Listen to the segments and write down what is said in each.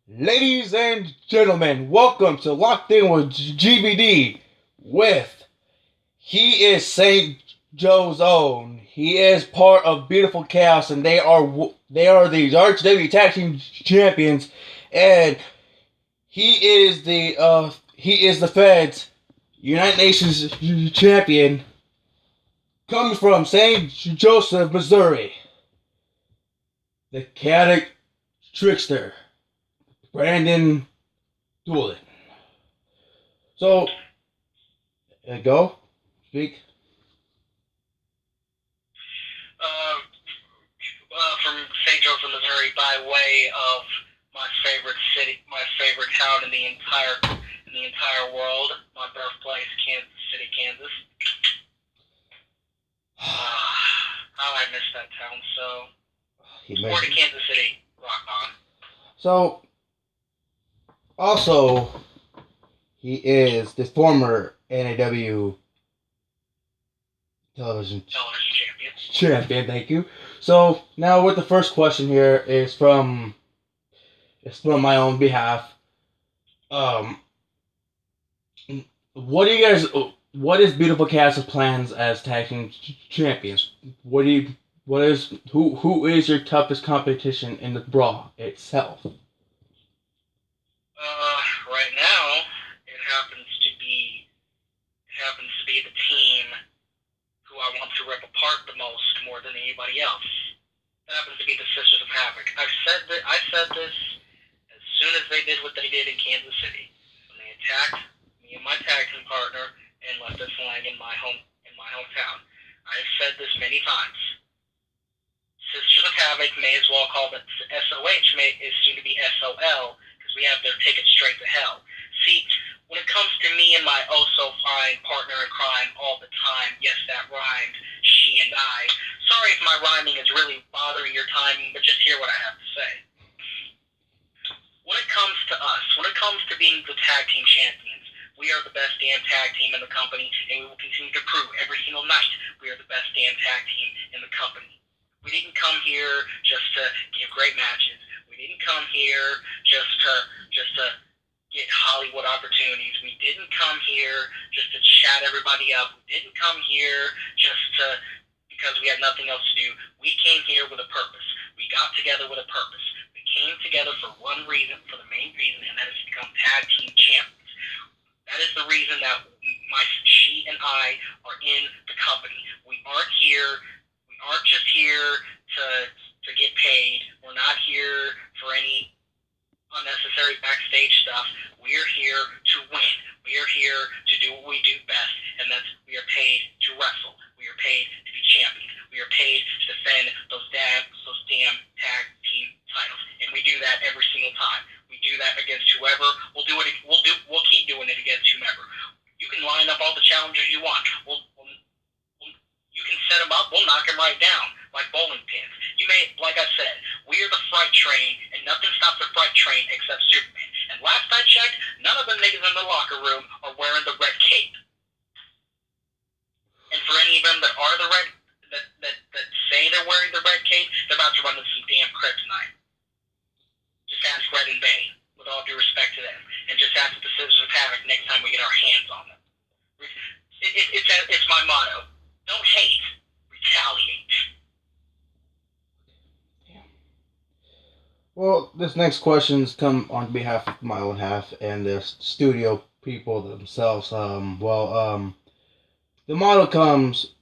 Ladies and gentlemen, welcome to Locked In with GVD with he is St. Joe's own. He is part of Beautiful Chaos, and they are the Arch W Tag Team Champions, and he is the Fed's United Nations champion, coming from St. Joseph, Missouri. The chaotic Trickster, Brandon Doolin. So, go, speak. From St. Joseph, Missouri, by way of my favorite city, my favorite town in the entire world, my birthplace, Kansas City, Kansas. How I miss that town so. Or to Kansas City, rock on. So, also, he is the former NAW television champion. Thank you. So now, with the first question here is from my own behalf. What is Beautiful Chaos' plans as tag team champions? Who is your toughest competition in the brawl itself? Right now, it happens to be the team who I want to rip apart the most, more than anybody else. That happens to be the Sisters of Havoc. I said this as soon as they did what they did in Kansas City, when they attacked me and my tag team partner and left us lying in my hometown. I have said this many times. Sisters of Havoc may as well call it SOH, is soon to be SOL, because we have their ticket straight to hell. See, when it comes to me and my oh-so-fine partner in crime all the time, yes, that rhymed, she and I. Sorry if my rhyming is really bothering your timing, but just hear what I have to say. When it comes to us, when it comes to being the tag team champions, we are the best damn tag team in the company, and we will continue to prove every single night we are the best damn tag team in the company. We didn't come here just to give great matches. We didn't come here just to get Hollywood opportunities. We didn't come here just to chat everybody up. We didn't come here because we had nothing else to do. We came here with a purpose. We got together with a purpose. We came together for one reason, for the main reason, and that is to become tag team champions. That is the reason that she and I are in the company. We aren't just here to get paid. We're not here for any unnecessary backstage stuff. We are here to win. We are here to do what we do best, and that's we are paid to wrestle. We are paid to be champions. We are paid to defend those damn tag team titles, and we do that every single time. We do that against whoever. We'll keep doing it against whomever. You can line up all the challengers you want. You can set them up. We'll knock them right down like bowling pins. Like I said, we are the freight train, and nothing stops the freight train except Superman. And last I checked, none of the niggas in the locker room are wearing the red cape. And for any of them that are that say they're wearing the red cape, they're about to run into some damn kryptonite. Just ask Red and Bane, with all due respect to them, and just ask the Sisters of Havoc next time we get our hands on them. It's my motto. Don't hate, retaliate. Well, this next question's come on behalf of my own half and the studio people themselves. The model comes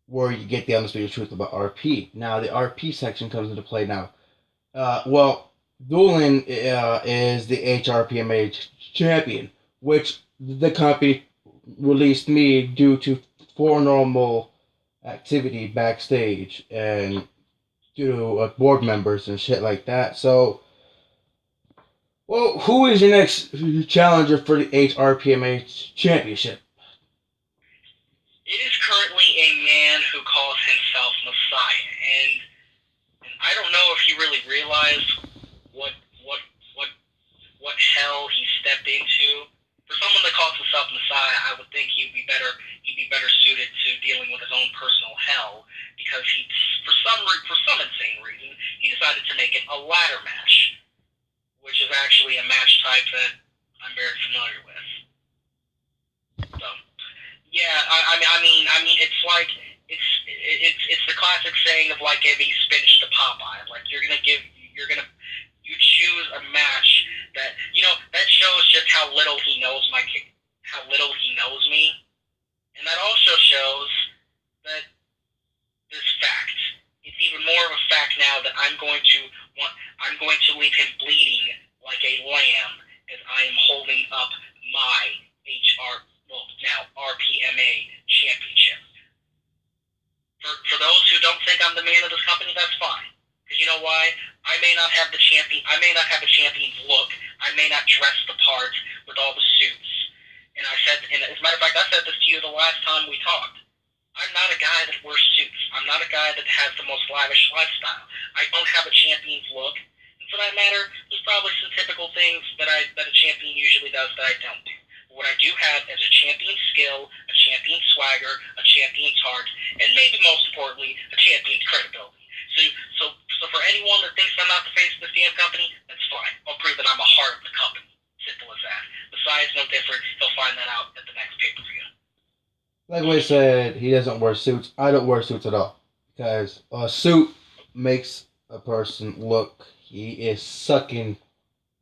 where you get the undisputed truth about RP. Now, the RP section comes into play now. Doolin is the HRPMA champion, which the company released me due to normal activity backstage and due to board members and shit like that. So, who is your next challenger for the HRPMA championship? It is currently a man who calls himself Messiah, and I don't know if he really realized what hell he stepped into. For someone that calls himself Messiah, I would think he'd be better suited to dealing with his own personal hell, because for some insane reason, he decided to make it a ladder match, which is type that I'm very familiar with. So, yeah, I mean, it's like it's the classic saying of like giving spinach to Popeye. Like you choose a match that that shows just how little he knows how little he knows me, and that also shows that this fact. It's even more of a fact now that I'm going to leave him bleeding like a lamb as I am holding up my now RPMA championship. For those who don't think I'm the man of this company, that's fine. Because you know why? I may not have a champion's look. I may not dress the part with all the suits. And as a matter of fact, I said this to you the last time we talked. I'm not a guy that wears suits. I'm not a guy that has the most lavish lifestyle. I don't have a champion's look. And for that matter, there's probably some typical things that a champion usually does that I don't do. But what I do have is a champion's skill, a champion's swagger, a champion's heart, and maybe most importantly, a champion's credibility. So for anyone that thinks I'm not the face of the damn company, that's fine. I'll prove that I'm a heart of the company. Simple as that. The size no different. He'll find that out at the next pay-per-view. Like we said, he doesn't wear suits. I don't wear suits at all. Because a suit makes a person look, he is sucking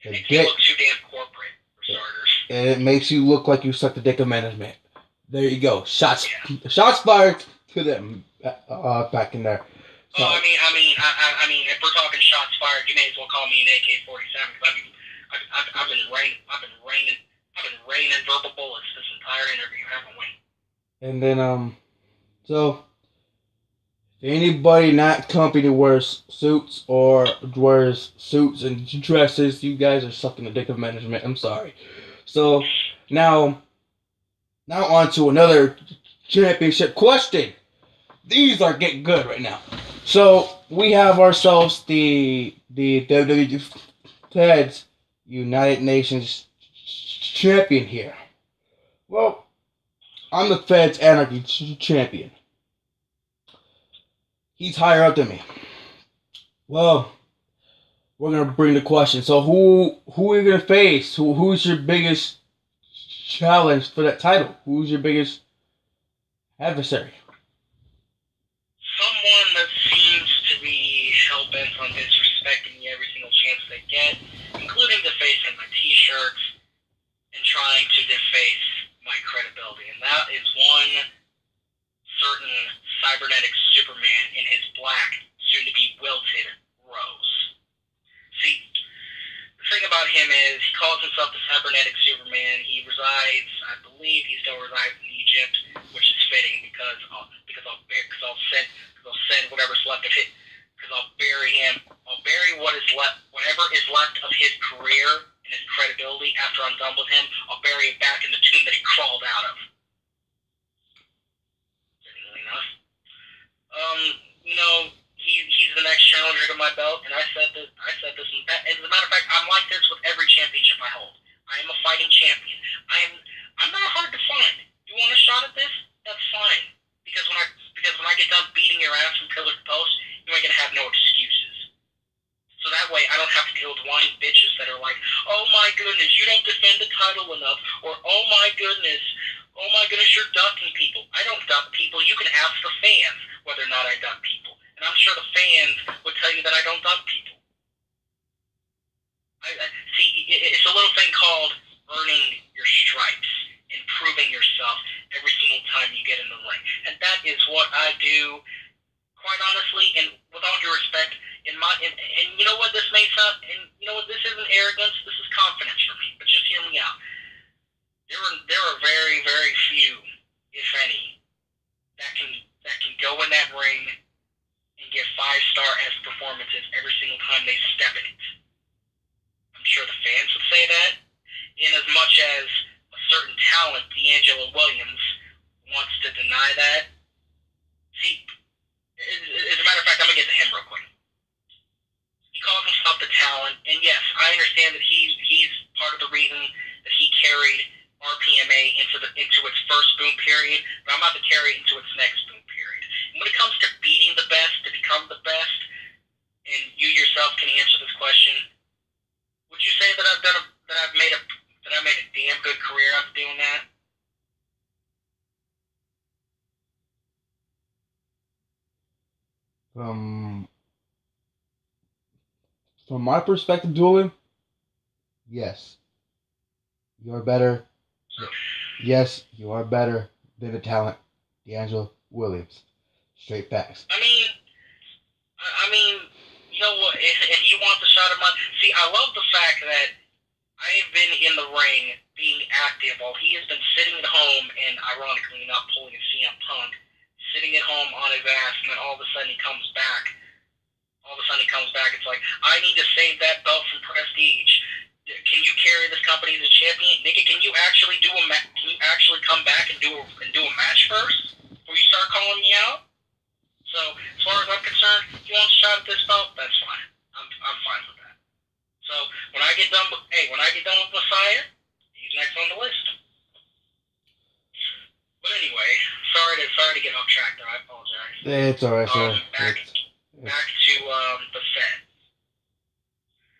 the dick. You look too damn corporate, for starters. And it makes you look like you suck the dick of management. There you go. Shots fired to them back in there. So, I mean, if we're talking shots fired, you may as well call me an AK-47 because I've been raining verbal bullets this entire interview, haven't we? And then, so, if anybody not company wears suits or wears suits and dresses, you guys are sucking the dick of management. I'm sorry. So, now on to another championship question. These are getting good right now. So, we have ourselves the WWFED United Nations champion here. Well, I'm the Fed's Anarchy champion. He's higher up than me. Well, we're gonna bring the question. So who are you gonna face? Who's your biggest challenge for that title? Who's your biggest adversary? Someone that seems to be hell-bent on disrespecting me every single chance they get, including defacing my t-shirts and trying to deface my credibility. And that is one certain cybernetic Superman in his black, soon-to-be wilted rose. See, the thing about him is he calls himself the cybernetic Superman. He resides, I believe he still resides in Egypt, which is fitting because I'll send whatever's left of it, because I'll bury him. I'll bury whatever is left of his career and his credibility after I'm done with him. I'll bury it back in the tomb that he crawled out of. Fittingly enough. He's the next challenger to my belt, and I said this, and as a matter of fact, I'm like this with every championship I hold. I am a fighting champion. I'm not hard to find. You want a shot at this? That's fine. Because when I get done beating your ass from pillar to post, you ain't gonna have no excuses. So that way I don't have to deal with whiny bitches that are like, oh my goodness, you don't defend the title enough, or oh my goodness, you're ducking people. I don't duck people. You can ask the fans whether or not I duck people. And I'm sure the fans would tell you that I don't duck people. See, it's a little thing called earning your stripes and proving yourself every single time you get in the ring. And that is what I do, quite honestly, and with all due respect, and you know what this may sound, and you know what, this isn't arrogance, this is confidence for me, but just hear me out. There are very, very few, if any, that can go in that ring and get 5-star-esque performances every single time they step in it. I'm sure the fans would say that, in as much as a certain talent, D'Angelo Williams, wants to deny that. See, as a matter of fact, I'm going to get to him real quick. He calls himself the talent, and yes, I understand that he's part of the reason that he carried RPMA into its first boom period, but I'm about to carry it into its next boom period. And when it comes to beating the best to become the best, and you yourself can answer this question, would you say that I've made From my perspective, Doolin, yes, you're better. Yes, you are better than the talent, D'Angelo Williams. Straight facts. I mean, you know what? If you want the shot of money, see, I love the fact that I have been in the ring being active while he has been sitting at home and, ironically enough, pulling a CM Punk, sitting at home on his ass, and then all of a sudden he comes back. It's like, I need to save that belt from Prestige. Can you carry this company as a champion? Nigga, can you actually come back and do a match first before you start calling me out? So, as far as I'm concerned, if you want a shot at this belt, that's fine. I'm fine with that. So, when I get done with Messiah, he's next on the list. But anyway, sorry to get off track there. I apologize. It's alright, sir. Back to the Fed.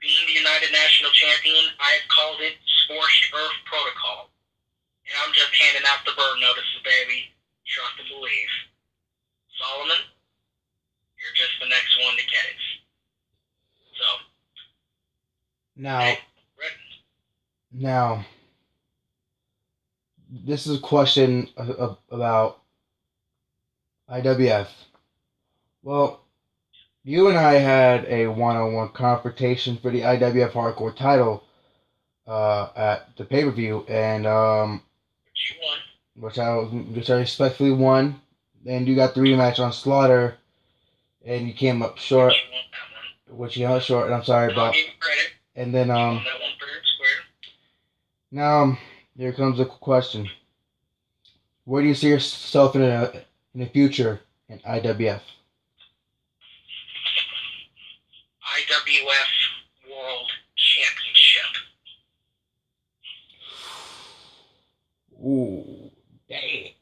Being the United National Champion, I've called it Scorched Earth Protocol. And I'm just handing out the bird notices, baby. Trust and believe. Solomon, you're just the next one to get it. So. Now, this is a question about IWF. Well, you and I had a one-on-one confrontation for the IWF Hardcore title at the pay-per-view, and you won. which I respectfully won. And you got the rematch on Slaughter, and you came up short. Which you came up short, and I'm sorry about. And then now here comes the question: where do you see yourself in the future in IWF? IWF World Championship. Ooh, damn.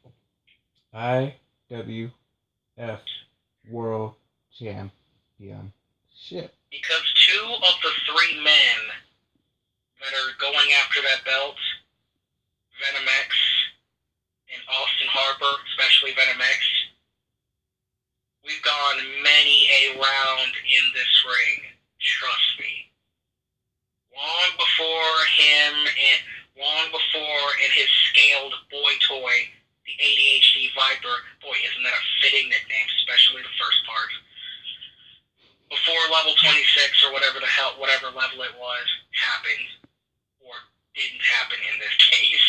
IWF World Championship. Because 2 of the 3 men that are going after that belt, Venom X and Austin Harper, especially Venom X, we've gone many a round in this ring, trust me. Long before his scaled boy toy, the ADHD Viper, boy, isn't that a fitting nickname, especially the first part. Before level 26 or whatever level it was happened, or didn't happen in this case.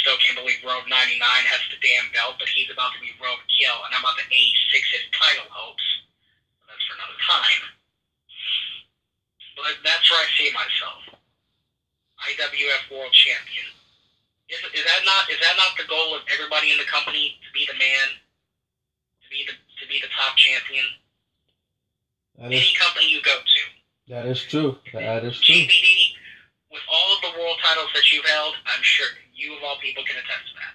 Still can't believe Rogue 99 has the damn belt, but he's about to be Rogue Kill, and I'm about to 86 his title hopes. But that's for another time. But that's where I see myself. IWF World Champion. Is that not the goal of everybody in the company, to be the man, to be the top champion? Any company you go to. That is true. GVD, with all of the world titles that you've held, I'm sure you of all people can attest to that.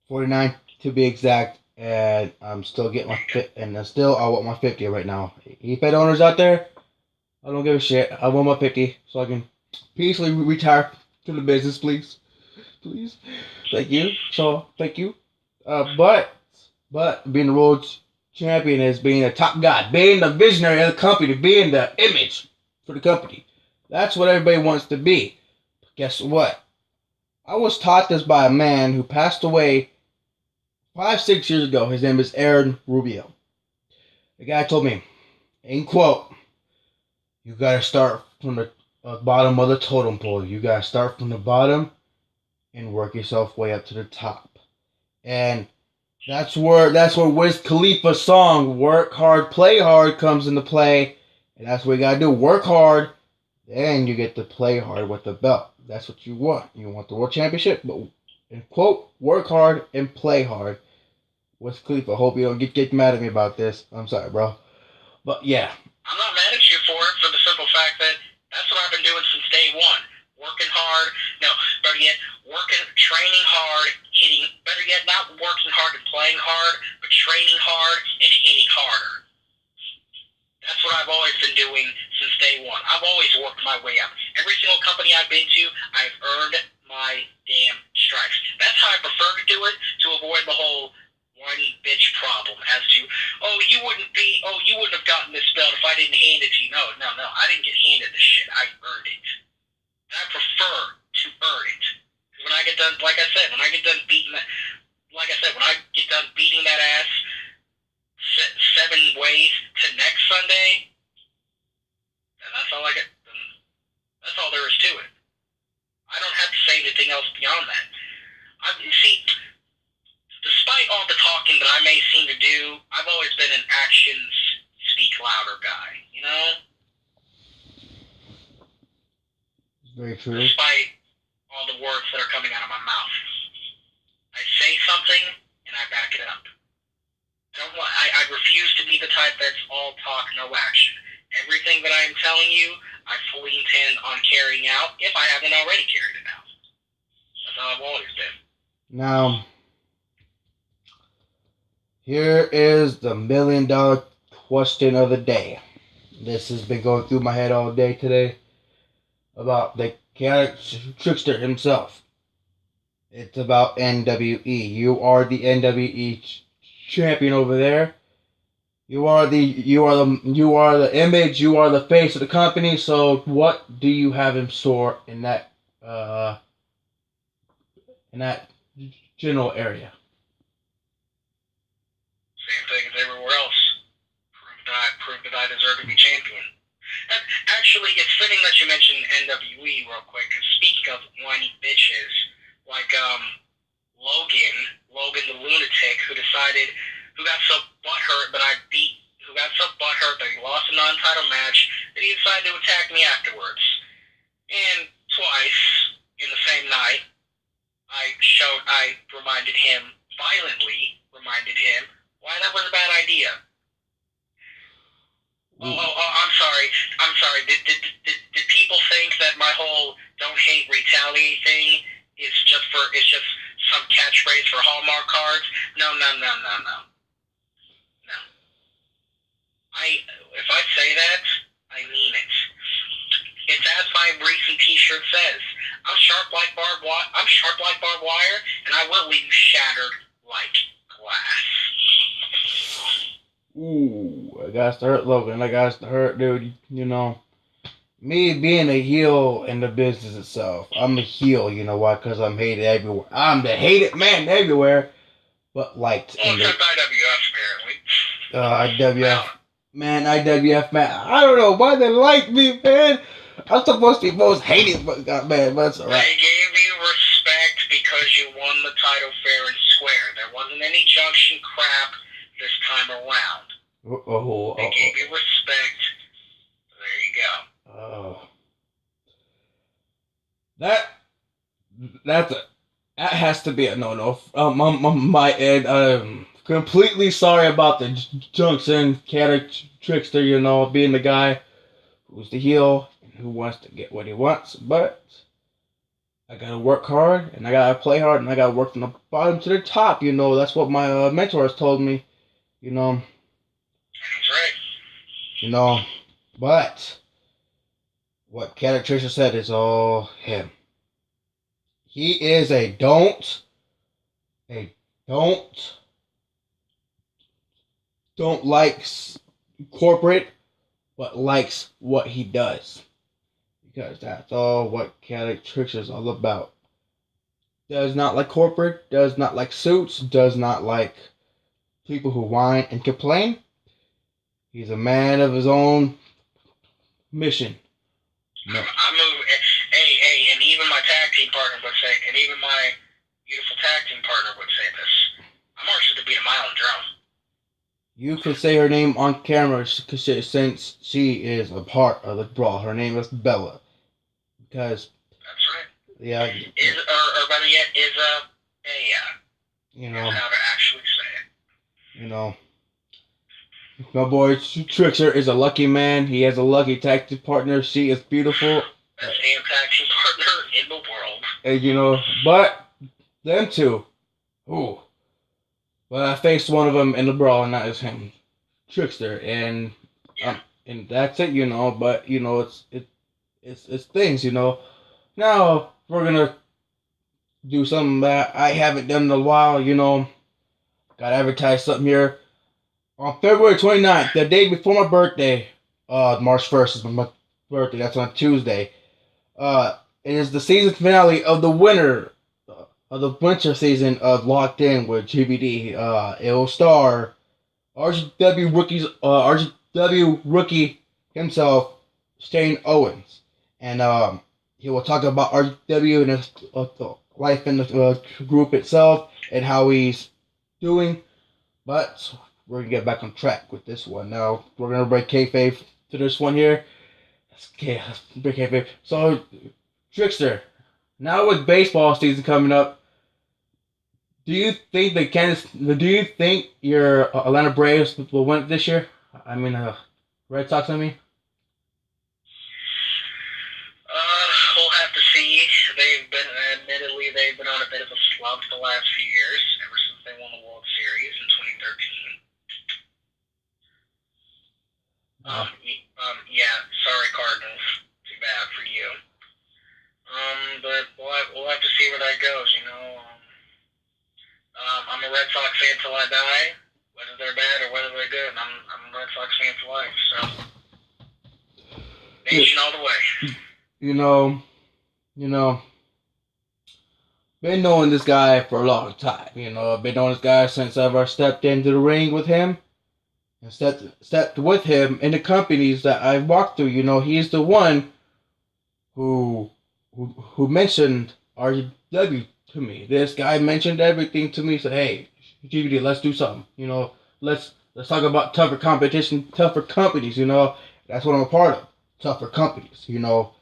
49 to be exact, and I'm still getting I want my 50 right now. E.3 owners out there, I don't give a shit. I want my 50 so I can peacefully retire to the business, please. Please. Thank you. So, thank you. But being the world champion is being a top guy, being the visionary of the company, being the image for the company. That's what everybody wants to be. But guess what? I was taught this by a man who passed away 5-6 years ago. His name is Aaron Rubio. The guy told me, in quote, you gotta start from the bottom of the totem pole. You gotta start from the bottom and work yourself way up to the top. And that's where Wiz Khalifa's song "Work Hard, Play Hard" comes into play, and that's what you gotta do: work hard, then you get to play hard with the belt. That's what you want. You want the world championship, but in quote, work hard and play hard. Wiz Khalifa. Hope you don't get mad at me about this. I'm sorry, bro, but yeah. I'm not mad at you for it, for the simple fact that that's what I've been doing since day one. Working hard, training hard, better yet, not working hard and playing hard, but training hard and hitting harder. That's what I've always been doing since day one. I've always worked my way up. Every single company I've been to, I've earned my damn stripes. That's how I prefer to do it, to avoid the whole, why whiny bitch problem as to, you wouldn't have gotten this belt if I didn't hand it to you. No, I didn't get handed this shit. I earned it. And I prefer to earn it. Because when I get done, like I said, when I get done beating that ass 7 ways to next Sunday, then that's all I get. That's all there is to it. I don't have to say anything else beyond that. See, despite all the talking that I may seem to do, I've always been an actions speak louder guy, you know? Very true. Despite all the words that are coming out of my mouth. I say something, and I back it up. I refuse to be the type that's all talk, no action. Everything that I am telling you, I fully intend on carrying out if I haven't already carried it out. That's how I've always been. Now, here is the $1 million question of the day. This has been going through my head all day today about the chaotic trickster himself. It's about NWE. You are the NWE champion over there. You are the image. You are the face of the company. So, what do you have in store in that general area? Same thing as everywhere else. Prove that I deserve to be champion. And actually, it's fitting that you mentioned NWE real quick, because speaking of whiny bitches, like Logan the lunatic, who got so butthurt that he lost a non-title match, that he decided to attack me afterwards. And twice, in the same night, I violently reminded him why that was a bad idea. I'm sorry. Did people think that my whole "don't hate, retaliate" thing is just some catchphrase for Hallmark cards? No. If I say that, I mean it. It's as my recent T-shirt says. I'm sharp like barbed wire, and I will leave you shattered like glass. Ooh, I got to hurt Logan. I got to hurt, dude. You know, me being a heel in the business itself, I'm a heel. You know why? Because I'm hated everywhere. I'm the hated man everywhere, but liked. Well, except IWF apparently. IWF. Man, IWF, man. I don't know why they like me, man. I'm supposed to be most hated, but man, but it's alright. They gave you respect because you won the title fair and square. There wasn't any junction crap this time around. They gave you respect. There you go. That has to be a no-no. My end. I'm completely sorry about the junction chaotic trickster. You know, being the guy who's the heel and who wants to get what he wants, but I gotta work hard and I gotta play hard and I gotta work from the bottom to the top. You know, that's what my mentors told me. You know. That's right. You know, but what chaotic trickster said is all him. He is a don't like corporate, but likes what he does. Because that's all what chaotic trickster is all about. Does not like corporate, does not like suits, does not like people who whine and complain. He's a man of his own mission. No. Hey, and even my tag team partner would say, and even my beautiful tag team partner would say this. I'm marching to beat a mile and drum. You can say her name on camera since she is a part of the brawl. Her name is Bella. Because... That's right. Yeah. Or better yet, you know. Is how to actually say it. You know. My boy Trickster is a lucky man. He has a lucky tag team partner. She is beautiful. Best damn tag team partner in the world. And you know, but them two, ooh. But I faced one of them in the brawl, and that is him, Trickster, and and that's it, you know. But you know, it's things, you know. Now we're gonna do something that I haven't done in a while, you know. Got to advertise something here. On February 29th, the day before my birthday, March 1st is my birthday, that's on Tuesday. It is the season finale of the winter of the winter season of Locked In with GVD. It will star RGW rookie himself, Shane Owens, and he will talk about RGW and his life in the group itself and how he's doing. But we're gonna get back on track with this one. Now we're gonna break kayfabe to this one here. Okay, let's break kayfabe. So, Trickster, now with baseball season coming up, do you think Do you think your Atlanta Braves will win this year? I mean, Red Sox. I mean. We'll have to see. Admittedly, they've been on a bit of a slump the last few years, ever since they won the World Series in 2013. Yeah, sorry Cardinals. Too bad for you. But we'll have to see where that goes, you know. I'm a Red Sox fan till I die, whether they're bad or whether they're good. I'm a Red Sox fan for life, so nation all the way. You know, been knowing this guy for a long time. You know, I've been knowing this guy since I ever stepped into the ring with him and stepped with him in the companies that I walked through. You know, he's the one who mentioned RGW to me. This guy mentioned everything to me. Said, "Hey, GVD, let's do something. You know, let's talk about tougher competition, tougher companies. You know, that's what I'm a part of. Tougher companies. You know."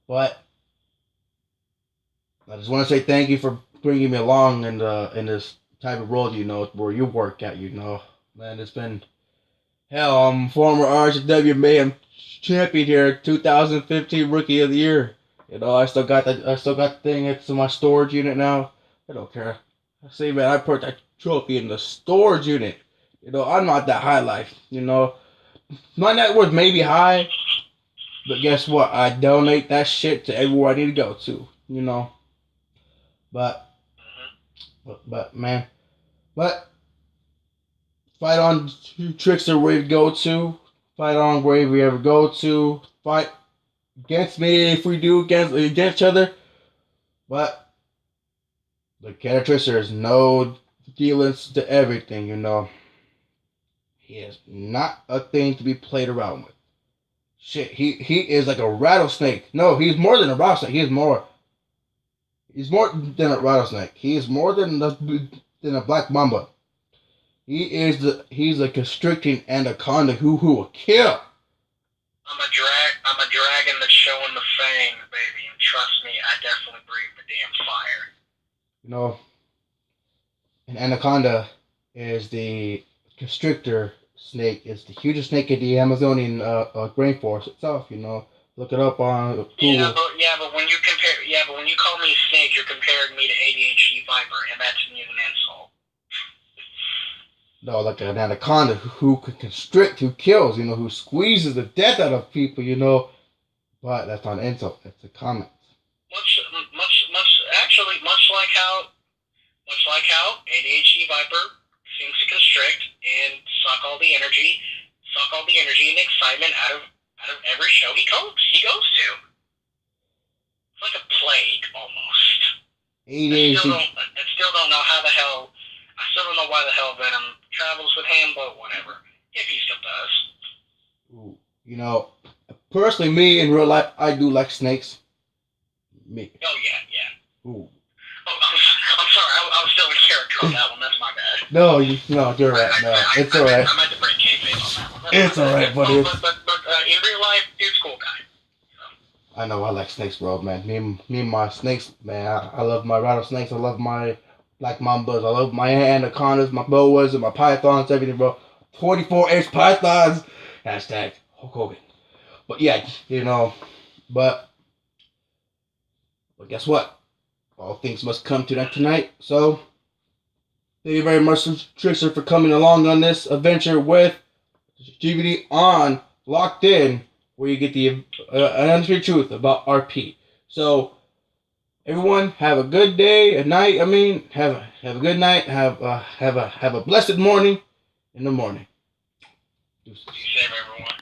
But I just want to say thank you for bringing me along in this type of role, you know, where you work at, you know. Man, it's been hell. I'm former WWFED champion here, 2015 Rookie of the Year. You know, I still got the thing. It's in my storage unit now. I don't care. See, man, I put that trophy in the storage unit. You know, I'm not that high life. You know, my net worth may be high. But guess what? I donate that shit to everywhere I need to go to, you know. But man, fight on, Trickster, where you go to. Fight on wherever we ever go to. Fight against me if we do against each other. But the Trickster is no dealings to everything, you know. He is not a thing to be played around with. Shit, he is like a rattlesnake. No, he's more than a rattlesnake. He's more than a rattlesnake. He is more than a black mamba. He's a constricting anaconda who will kill. I'm a dragon that's showing the fangs, baby, and trust me, I definitely breathe the damn fire. You know, an anaconda is the constrictor snake. It's the hugest snake in the Amazonian rainforest itself. You know, look it up on Google. Yeah, but when you call me a snake, you're comparing me to ADHD viper, and that's an insult. No, like an anaconda who can constrict, who kills. You know, who squeezes the death out of people. You know, but that's not an insult. That's a comment. Much like how ADHD viper seems to constrict and suck all the energy and excitement out of every show he goes to. It's like a plague almost. ADHD. I still don't know how the hell. I still don't know why the hell Venom travels with him, but whatever. If he still does. You know, personally, me in real life, I do like snakes. Me. Oh yeah. Ooh. Oh, I'm sorry. I was still in character on that one. That's my bad. No, you're right. No, it's all right. I meant to break kayfabe on that one. It's all right, buddy. But in real life, dude's a cool guy. So. I know I like snakes, bro, man. Me and my snakes, man. I love my rattlesnakes. I love my black mambas. I love my anacondas, my boas, and my pythons, everything, bro. 24-inch pythons. Hashtag Hulk Hogan. But yeah, you know, but guess what? All things must come to that tonight. So, thank you very much, Trickster, for coming along on this adventure with GVD on Locked In, where you get the untrue truth about RP. So, Everyone, have a good day, a night. I mean, have a good night. Have a blessed morning in the morning. Be safe, everyone.